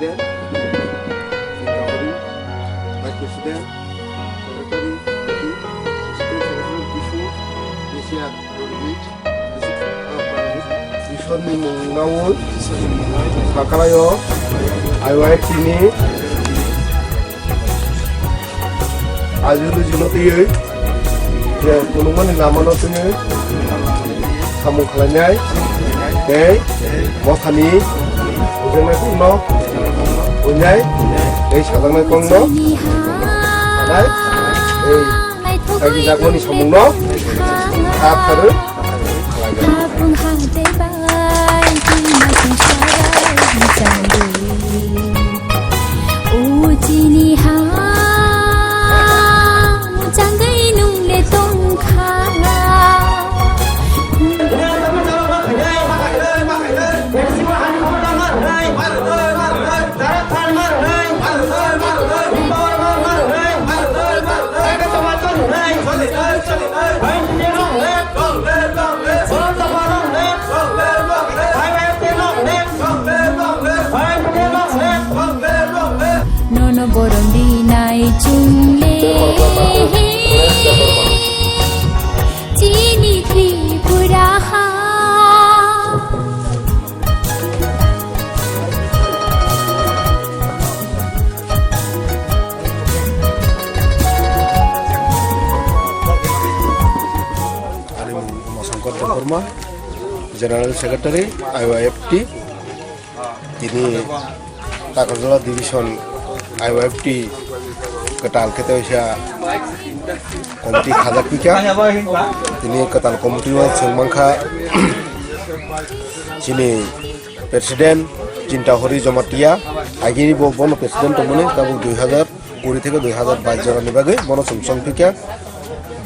President, Jindahori, Vice President, Secretary, Assistant Secretary, Bisu, Asia Dorwich, Bishoni Mungawun, Sakalayo, IYTini, Azulu Junotiye, Tunuman Lamanotiye, Samukalanyai, Day, Mosani, Ujana Kuno, Unyai, Day Sadana Kongo, Adai, Day Sagoni Samuno, After Borombi nai chungle chini tripura Masangkot Deparma, General Secretary IYFT, ini Takarjola Division IYFT Ketal Ketesia Komiti Khazak Pika ini Ketal Komiti Sengmangka sini Presiden Jindahori Jomatia Agini Bono Presiden Tomune Tabu 2020 থেকে 2022 জনের বাগে বন সংসং Pika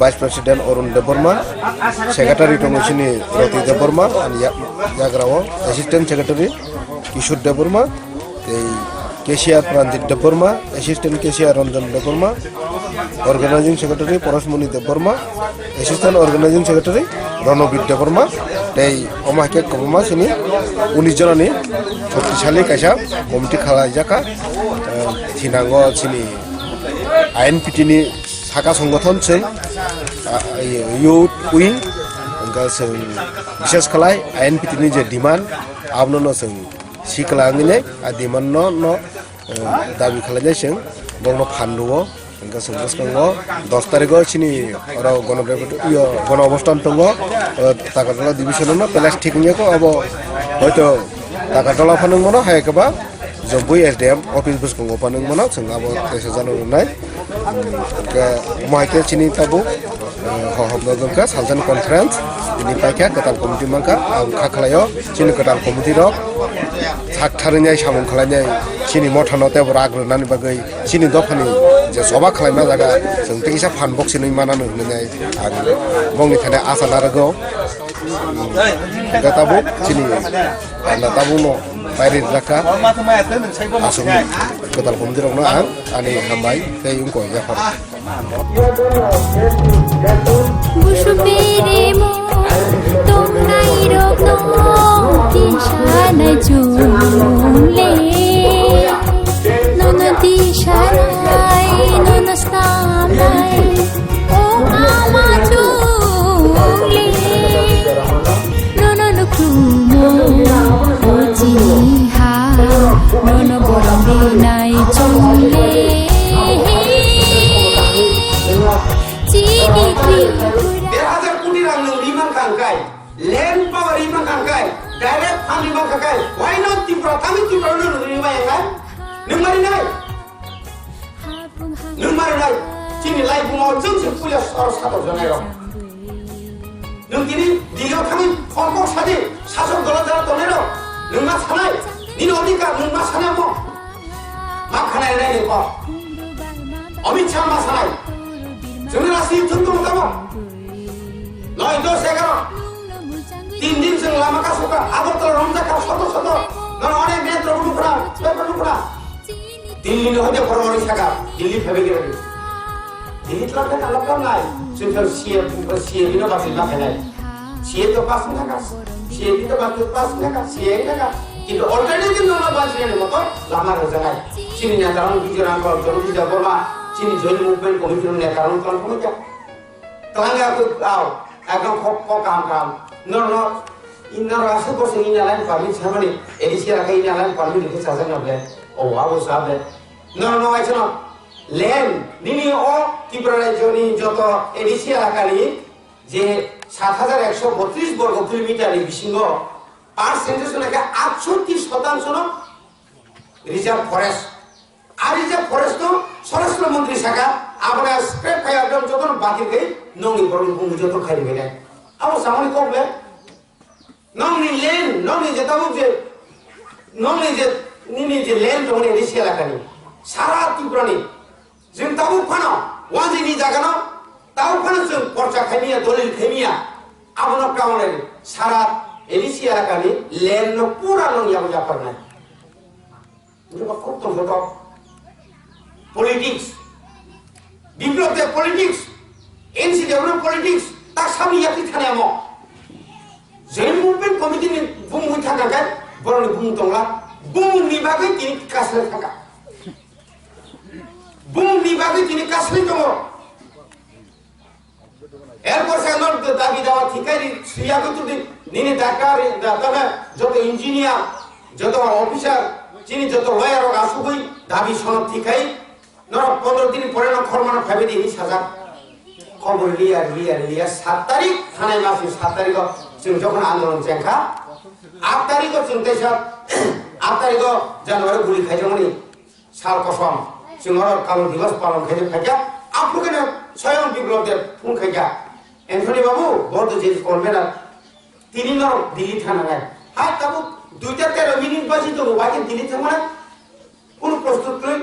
Vice President Arun Deborma Secretary Tomosini Roti Deborma and Yagrawa Assistant Secretary Kishore Deborma Cashier Pranjit Deborma, Assistant Cashier Ranjan Deborma, Organizing Secretary Porosmoni Deborma, Assistant Organizing Secretary Ronobit Deborma, Day Omake Komama Sini, Unijonani, Chotishali Kasha, Komiti Kalajaka, Tinango Sini, INPTini Saka Songoton Sing, Youth Wing, Bishes Kalai, INPTini Demand, Abno Sing. Siklangine adiman no dabi khalanya sing bongno phanduo engka sengkas kango 10 tariko chini ora gono yo gono obostan tongo Takarjola division no plastic nya ko abo hoito Takarjola phanung mono hai kaba Jombui SDM office bus kongo panung mono sing abo tesa jano nai ke maike chini tabu hobno jongka saljan conference ini paikya ketal komiti mangka khakhlayo chini ketal komiti ro Saktarnya samung kalanya sini mothano te ragrunani bagai sini dofani je soba khalai jaga जों तेसा फान बक्स नै मानानो होननाय आरो गंनि थाने आसा दारगो गताबो चिनि आना ताबुनो बायरि जाका आसुम गोदाल हमदिरनो आं आनि हामबाय दै उंको जाफार बुसु बेरे मो तोंनाय रगनो दिशानाय जुले नन दिशानाय नन स्नानाय ओ आमा जुले नन नुकुमो ओजिहा नन बोरंबे नाय जुले Land power iman kangkai, direct fund iman kangkai. Why not Tripura? Kami Tripura dulu riwayat kan? Numari nai, numari nai. Cini lai bunga jeng sepulia soros kata jonero. Nungkini dia kami kongkong sadi, sasok dolar dolar tonero. Nungmas sanai, nino dika nungmas sanai mo. Makanai nai ko. Amit chama sanai. Generasi tentu kamu. Noi dos sekarang. 3 दिन जों लामा कासुका आगरतला रंजाका सतो none अनेक नेत्र उलुफरा paper उलुफरा Delhi no हते फरवरी saga Delhi फेबेगिरा Delhi तलाते कालकम नाय जों CA दिनो basin ना फैलाय सीए तो पास ना का सीए तो बात पास ना का सीए ना का কিন্তু অল্টারনেটিভ নলা বাঁচিয়ে মতো লামা রোজানায় চিনি নেতারণ বিজয় আঙ্কল জগদীশ বর্মা চিনি জৈন মুভমেন্ট কমিটির নেতারণ কনফার্ম যা তলাঙ্গা আও একদম কাম নর ইনার আসে বসে ইনালাইন পারমিট সামনে এডিসি রাখা ইনালাইন পারমিট লিখে সাজানো হবে ও আবো সাবে নর আইছে না ল্যান্ড নিনি ও ত্রিপুরা রাজ্যনি যত এডিসি রাখানি যে ৭,১৩২ বর্গ কিলোমিটার বিশিঙ্গ পার্সেন্টেজ নাকি ৬৮% রিজার্ভ ফরেস্ট আর রিজার্ভ ফরেস্ট স্বরাষ্ট্রমন্ত্রী শাখা আমরা স্ক্রেপ খাই একদম যখন বাতিল খাই নংনি বরং বুং যত খাই গেলে আবো সামনে করবে নংনি লেন নংনি যে তাবুক যে নংনি যে নিনি যে লেন দং এডিসি এলাকানি সারা ত্রিপুরানি जों ताबुक फानो वाजिनि जागानो ताबुक फानो जों पर्चा खाइनिया दलिल खाइनिया आबनो कामने सारा एडिसि एलाकानि लेन न पुरा नंगियाबो जाफारनाय जों खत्म होतो पॉलिटिक्स बिप्लब दे पॉलिटिक्स एनसी डेवलप पॉलिटिक्स ता सामि याति थानायामो जैन मुभमेन्ट कमिटिनि बुंमुइ थानागाय बरनि बुं दंला बुंनि बागै तिनि कासले थाका बुंनि बागै तिनि कासले दङ एरपर सानर दाबि दावा थिकारि सुयागो तुदि निनि डाक्टर दादा जत इन्जिनियर जत अफिसार चिनि जत लयार आसुगै दाबि सनद थिकाइ नर 15 दिन परे न खरमाना फाइबे दिनि साजा खबर लिया 7 तारिख थानाय मासि 7 तारिख जों जखन आन्दोलन जेंखा 8 तारिख जों देशा 8 तारिख जनवरी गुली खाइजोंनि साल कसम जों काल दिवस पालन खाइजा आपलोगेनो स्वयं बिप्लब देव फुं खाइजा एन्थनी बाबू बर्द जे कन्वेनार তিনি নর দিল্লি থানায় হাই তাবু 2-13 মিনিট বাজি তো বাকি দিল্লি থানায় কোন প্রস্তুত কই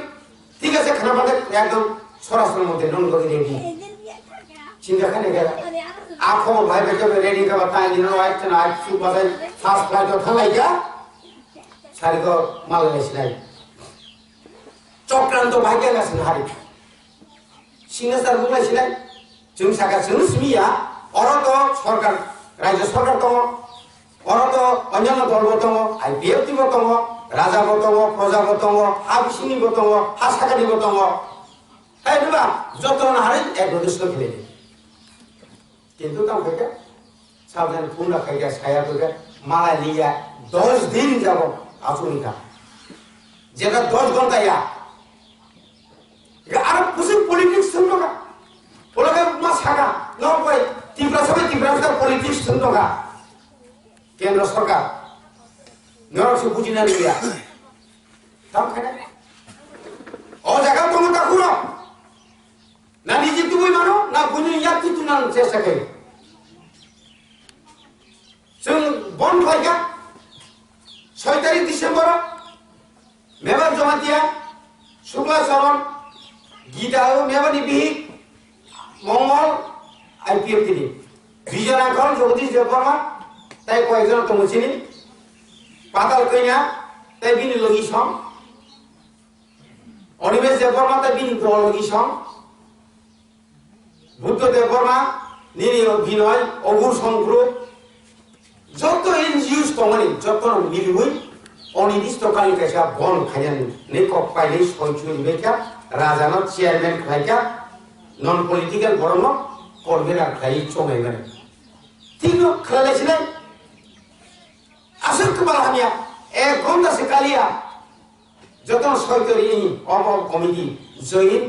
ঠিক আছে খানা বাদে একদম সরাসরি মধ্যে নন করে রেডি চিন্তা খানে গেল আখো ভাই বেটো রেডি কা বাতাই দিন রাইট না আজ সু বাজাই ফার্স্ট ফ্লাইট থানায় গা সারিগো মাল লেসলাই চক্রান্ত ভাগ্য গাছেন হারি সিংহাসার বুলাইছিলেন जों सागा जों सिमिया अरत सरकार राज्य सरकार दङ अरत अन्यान्य दलबो दङ आइपिएफटिबो दङ राजाबो दङ प्रजाबो दङ आबिसिनिबो दङ हासाकानिबो दङ हायबा जतन हारि एक ददेश खेले किन्तु तां फैगा साबधान फुंडा खाइगा साया फैगा माला लिया 10 दिन जाबो आसुनिका जेना 10 घंटा या आरो कुछ पॉलिटिक्स संदोगा बोलागा मासागा नबाय तिब्रा पॉलिटिक्स संदोगा केंद्र सरकार नरसु बुजिना लिया ताम खाना ओ जागा दङ ताकुरो ना निजे तुबुइ मानो ना बुनि याति तुनान चेसाखै जों बन फाइगा 6 तारिख डिसेम्बर मेबर जमातिया शुक्ला चरण गीताओ मेबनि बिहि मंगल आईपीएफ दिनी विजय आंकल जगदीश देवबर्मा ताई कयजन तमचिनि पाताल कइना ताई बिनि लगि सम अनिमेश देवबर्मा ताई बिनि लगि सम बुद्ध देवबर्मा निनि बिनय अगुर संग्रु जत एनजिओस तमनि जत मिलुइ अनिर्दिष्टकालनि कायसा बन खायन ने कपाइले सयचुनि बेका राजानो चेयारमैन खायका नन पॉलिटिकल बरनो करबेरा खाइ चोंगाय माने तिनो खालायसिने आसर कबाल हामिया एक घंटा से कालिया जतन सयतरी अब committee join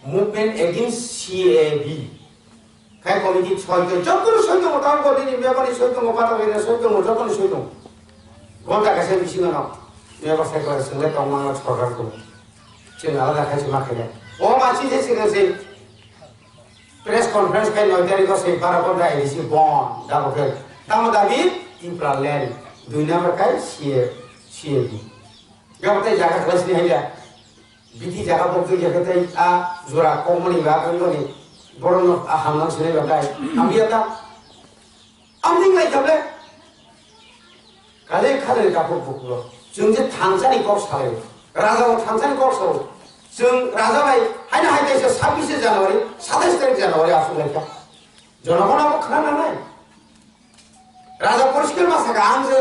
movement against CAB खाय कमिटी सयतो जतन सयतो काम गर्दिनि मेबनि सयतो पाता बेरे सयतो जतन सयतो घंटा कासे बिसिनो न मेबा साइकल संले तंमा सरकारको जों आलादा खायसे माखाया ओ मानसि जेसे प्रेस कॉन्फ्रेंस के 9 तारिख से 12 घंटा एडिसी बन दाबोके ताम दाबी तिप्रा लैंड 2 नंबर का सीएबी गबते जागा खलसनि हैला बिथि जागा बक्ति जगते आ जोरा कमनि बागनि बरन हामन सने बाय आमियाता आमनिं लाई थाबले काले खाले कापो बुकुलो जों जे थांसानि कर्स खाले राजाव थांसानि कर्स जों राजा भाई हायना हायदैसे 26 জানুয়ারি 27 তারিখ জানুয়ারি আসुलायका जनगणना खोना नालाय রাজা পরিষ্কার মাসাকা আম যে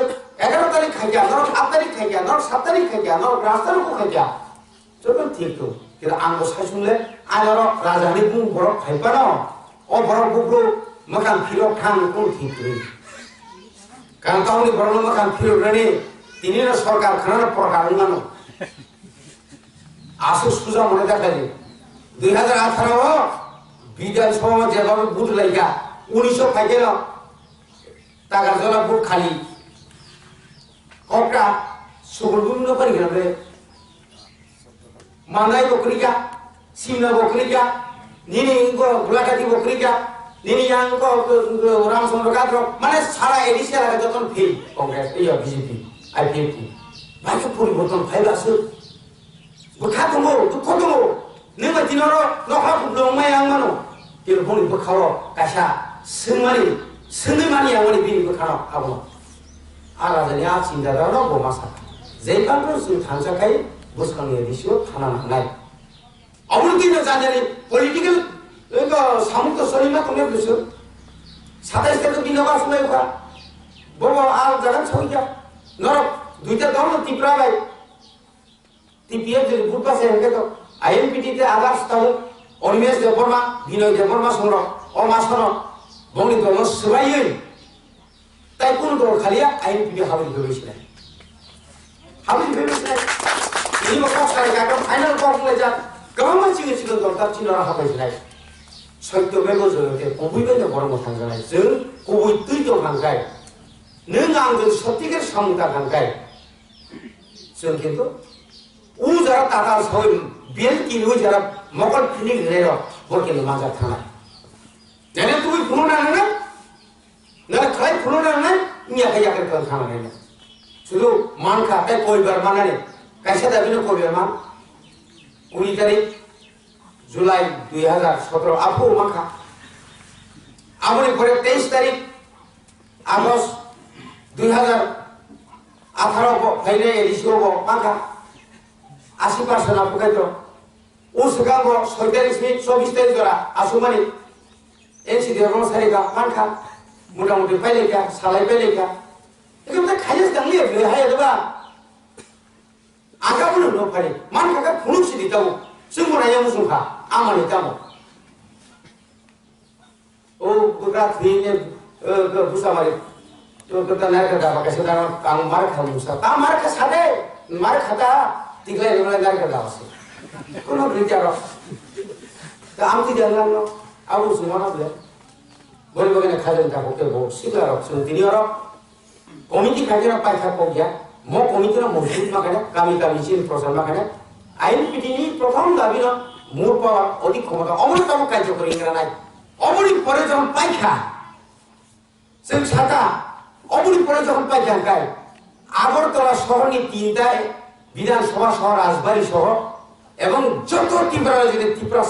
11 তারিখ খাইয়া নর 8 তারিখ খাইয়া নর 7 তারিখ খাইয়া নর রাস্তারও খাইয়া যখন ঠিক তো কিন্তু আঙ্গ সাই শুনলে আজর রাজানি বুং বরফ খাইবা না ও বরফ বুকু মাকান ফিরো খান কোন ঠিক তুই কারণ তাহলে বরফ মাকান ফিরো রেনে তিনি সরকার খানার প্রকার নানো আসু সুজা মনে দেখা যায় 2018 বিধানসভা যেভাবে বুথ লাইগা 1900 খাইতে না টাকার জলা বুথ খালি কপটা সুবল বিভিন্ন করে গেলে মানাই বকরিকা সিনা বকরিকা নিনি গোলাকাতি বকরিকা নিনি ইয়াঙ্ক রামচন্দ্র কাদ্র মানে সারা এডিসি এলাকা যখন ফেল কংগ্রেস এই বিজেপি আইপিএফটি বাকি পরিবর্তন ফাইল আছে বখা দङ দুঃখ দङ नों दिनार नखा दङ माय आं मानो टेलिफोन बखाव कासा सोंनाय मानि आं माने बिनि बखाव हाबो आराजनि आ चिन्ता दानो बमासा जेबांबो जों थांजाखाय बुसखांनि दिसियो थाना नाय अबुलकिनो जानानै पलिटिकल एगो सामुत सरिमा तने बुसु 27 तारिख बिनोगा सुनायखा बबो आ जागान सौया नर दुइटा दल तिप्रा बाय টিপিএফ যে গ্রুপ আছে হেতো আইএনপিটি তে আদার্স তাও অনিমেশ দেববর্মা বিনয় দেববর্মা সংর অমাসন বংনি দল সবাই তাই কোন দল খালিয়া আইএনপিটি হাবি ভেবেছিল এই বছর সরকার ফাইনাল কমপ্লে যা গভর্নমেন্ট মানসিকে ছিল দল তার চিনরা হাবাইছিল সত্য বেগো জয়তে কবিবেনে বরং থাঙ্গায় जों কবি তুই তো থাঙ্গায় नों आंजों सत्यकेर सामुता थांगाय जों किन्तु उ जरा टाटा सय बेल किनु जरा मकल फिनिक रेरो बरके माजा थाना नेने तुई फुनो ना ना खाय फुनो ना निया कया कर थाना ने सुलु मान खा ते कोई बार मानाने कैसे दाबिनो कोई बार मान 19 तारिख जुलाई 2017 आपको माखा आमने परे 23 तारिख আগস্ট 2018 फाइने एडिसियो माखा 80% आपकायतो उ सगांगो 46 मिनिट 24 तारिख जरा आसुमानि एनसी देरनो सारिगा मानखा मोटामोटी फाइलेका सालाय फाइलेका एकदम खायस दांगलि बे हायदबा आगाबुनो न फारि मानखाका फुनुसि दिताव जों बनाया मुसुखा आमानि दामो ओ बुगा थैने बुसामारि तो कता नार का दाबा कैसे दाना काम मार खा मुसा काम मार खा सादे मार खाता तिगले रेमला नार का दाबा से कोनो बिचारो तो आमती देना न आउ सुमना बले बोल बगने खाजन का होके बो सिला रख सुन तिनी और कमिटी खाजन पाइखा को गया मो कमिटी न मजबूत माने कामी चिन प्रचार माने आईएनपीटी नि प्रथम दाबी न मोर पावर अधिक क्षमता अमर काम कार्य करि इंगरा नाय अमरी परे जन पाइखा जों साता অবুলি পরে যখন পাই জায়গায় আগরতলা শহরনি তিনটায় বিধানসভা শহর রাজবাড়ী শহর এবং যত ত্রিপুরা যদি ত্রিপুরা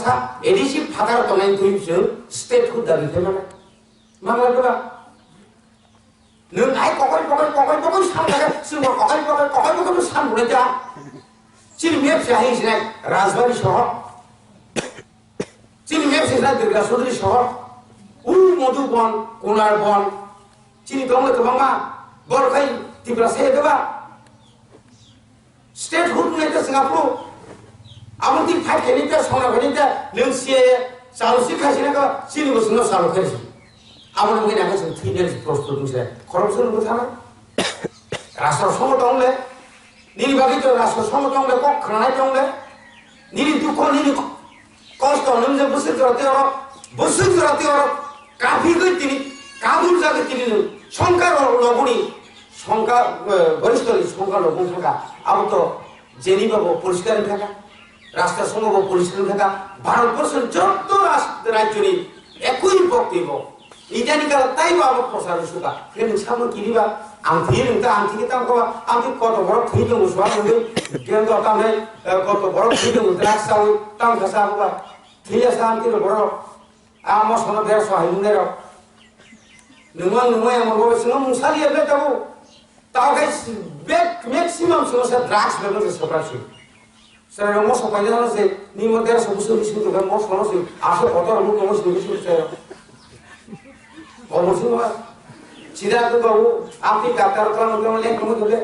এডিসি ফাঁকার তলায় তুইছো স্টেট হুড দাবি মানে বাংলা বলা নং আই ককল সামনে সিংহ ককল সামনে যা চিনি মেপ চাহিস না রাজবাড়ী শহর চিনি মেপ চাহিস না দুর্গা চৌধুরী শহর মধুবন কোনার বন চিনি দমলে তো বাবা বড় খাই ত্রিপুরা সে দেবা স্টেট হুড নেতে সিঙ্গাপুর আমন দিন ফাইট খেলিতে সোনা খেলিতে নংসিয়ে চালুসি খাসি না চিনি বসুন চালু খেলছি আমন মগে না খাসি থিনের প্রস্তুত নিছে খরচের কথা না রাষ্ট্র সংগঠনলে নির্বাচিত রাষ্ট্র সংগঠনলে কখনাই দংলে নিরি দুঃখ নিরি কষ্ট নমজে বসে জরাতে কাফি কই তিনি কাবুল জাগে তিনি সংখ্যার লগনি সংখ্যা গরিষ্ঠ সংখ্যা লগন থাকা আবার তো জেনি পাবো পরিষ্কার থাকা রাস্তা সম্ভব পরিষ্কার থাকা ভারতবর্ষের যত রাজ্যনি একই বক্তব্য ইদানিকাল তাই বাবা প্রসার সুখা কিন্তু সামনে কিনিবা আংথি নংতা আংথিকে তাম কবা আংথি কত বড় থই দङ সুয়া নङै গেন তো তামে কত বড় থই দङ দ্রাক্ষ সাউ তাম খাসা কবা থিয়া শান্তি বড় আমো সনা দেড় সহায়ুনের नोंङा एमन बसिनो मुसालिया बे ताबो तावगाय बेक मैक्सिमाम समस्या ड्राग्स लेवल से सप्रासि सर मो सपाय जानो से निमो देर सब सुनि सुनि तो मो सोनो से आसे कत रमु मो सुनि सुनि से अमसिनो সিদ্ধার্থ বাবু আপনি ডাক্তার খালাম লেখা ধরলে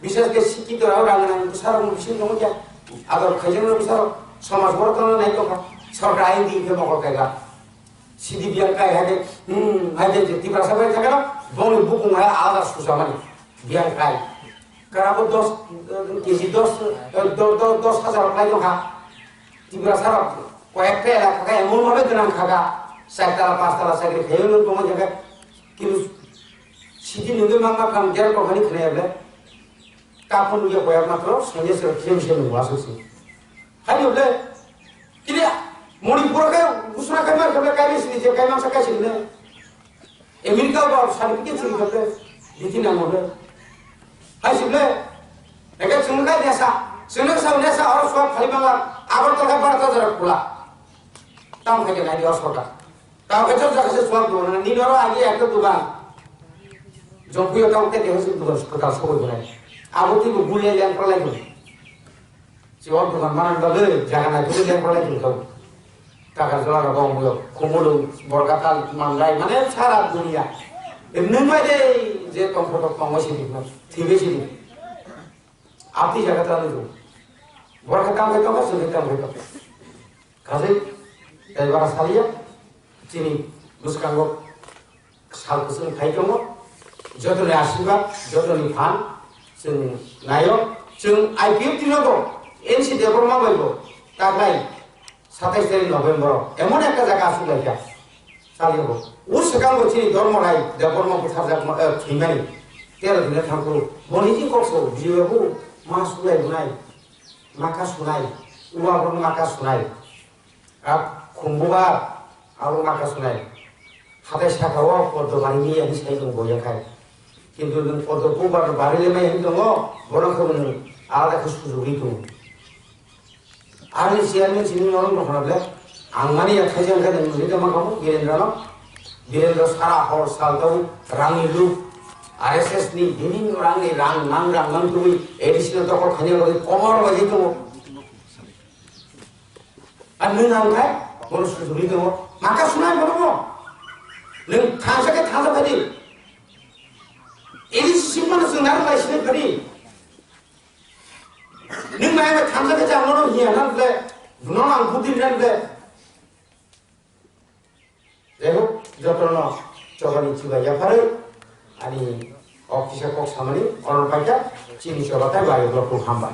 বিশেষ করে শিক্ষিতরাও রাঙানো সারা মুসলিম নমকে আদর খাইজন সারা সমাজ বর্তমান নাই তো সরকার আইন দিয়ে মকর কায়গা সিদি বিয়ার কায় হাতে হাতে যে তীব্র সবাই থাকে না বনে বুকুম হয় আলাদা সুসা মানে বিয়ার কায় কারাবো 10 কেজি 10,000 পাই তো খা তীব্র সারা কয়েকটা এলাকা এমন ভাবে দিলাম খাগা 4 তলা 5 তলা চাকরি খেয়ে নেই তোমার জায়গায় কিন্তু সিদি নুগে মামা কাম গেল কখনই খেয়ে যাবে কাপড় নুগে কয়েক মাত্র সঙ্গে খেয়ে সে নেবো আসছে খালি হলে কিলিয়া মণিপুরকে ঘোষণা খাইবার খেলে কাইবে সিদিছে কাই মাংস খাইছে না আমেরিকাও বা সার্টিফিকেট ছিল খেলে দিতি না মনে হাইছিলে একে চুমকাই দেশা সেনে সব নেশা আর সব খালি বাংলা আবার তো খাবার তো জরা খোলা তাও খাইকে নাই দিও সরকার তাও খেতে যাচ্ছে সব দোকান নিনরও আগে একটা দোকান জম্পুয় কাউকে দেখেছি দোকান কোথাও সবই বলে আবতি গুলিয়ে ল্যান পড়াই দিল যে ওর দোকান মানান বলে জায়গা নাই গুলিয়ে ল্যান পড়াই দিল টাকা জোড়া রকম কোমল বরগাতাল মানলাই মানে সারা দুনিয়া এমনি বাইরে যে কমফর্ট কমসি দিব থিবেছি দিব আপনি জায়গাতে আমি দেবো বরগা কাম হইতো না সুখে কাম হইতো কাজে এবার সালিয়া চিনি মুসকাঙ্গ সাল কুসুম খাইতম যতনে আশীর্বাদ যতনে ফান जों नायक जों आईपीएफ दिनांगौ एनसि देबरमा बयब ताकाय 27 तारिख नभेम्बर एमन एक जायगा आसुलायखा सालियो उ सिगांगो चिनि धर्मराय देबरमा बुथारजाक थिंगानि 13 दिने थांगौ बनिजि कसो बियोबो मा सुलाय बुनाय माका सुनाय उवाबो माका सुनाय आ खुंबुबा आरो माका सुनाय हाथाय साखाव पदबारिनि एनि साइ दं बयाखाय কিন্তু পদকও বাড়িলে নাই দङ বরংখौ नों आलादाखौ सुजुगि दङ आरो চেয়ারম্যাन सिनि नरम दखनाब्ले आं माने आखाइजों ओंखारदों नुलि दमाखौ वीरेन्द्र सारा हर सालताव रांनि लुक आरएसएस नि বিভিন্ন রাংनि রাং নাং তুমি এডিশনাল দখল খানিয়া করে কমার বাজি দङ আর नों आंखाय বড় सुजुगि दङ माका सुनाय बरङ नों थांसाके थांजाबायदि एलिस सिमनो जों नार लाइसिने फरि नों मायबा थांजाके जामनो हिया नाबले बुनो आं बुदिन नाबले जेहो जतनो चबानि चिबा याफारे आनि अफिसा कक सामानि अनपाइटा चिनि सबाथाय बायो ब्लकखौ हामबाय